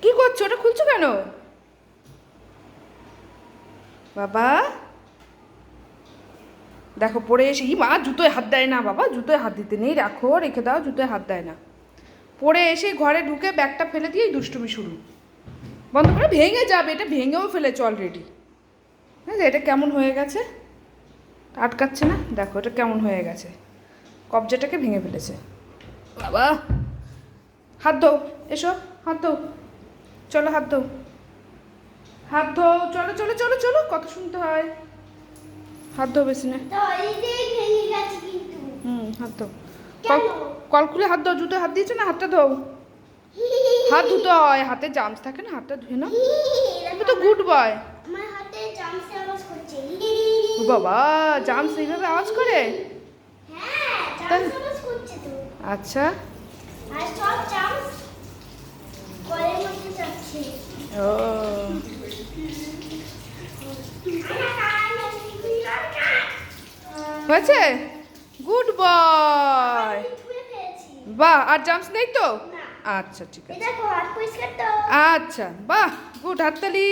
কি করছো? ওটা খুলছো কেন বাবা? দেখো পড়ে এসে মা জুতোয় হাত দেয় না বাবা, জুতোয় হাত দিতে নেই, রাখো, রেখে দাও, জুতোয় হাত দেয় না। পড়ে এসে ঘরে ঢুকে ব্যাগটা ফেলে দিয়েই দুষ্টুমি শুরু। বন্ধ করে, ভেঙে যাবে, এটা ভেঙেও ফেলেছে অলরেডি। হ্যাঁ, এটা কেমন হয়ে গেছে, আটকাচ্ছে না, দেখো এটা কেমন হয়ে গেছে, কবজাটাকে ভেঙে ফেলেছে। বাবা হাত ধো, এসো হাত ধো, চলো হাত ধো, হাত ধো, চলো চলো চলো চলো, কত শুনতে হয়। হাত ধো বেসিনে। হাত ধো, কল খুলে হাত দাও, জুতো হাত দিয়েছো না, হাতটা ধো। হাত ধুতে হয়, হাতে জামস থাকে না, হাতটা ধুয়ে নাও। তুমি তো গুড বয়। বাবা জামস এইভাবে আওয়াজ করে? আচ্ছা। ও হয়েছে, গুড বয়। বাহ, আর জামস নেই তো? আচ্ছা ঠিক আছে, আচ্ছা বাহ, গুড, হাততালি।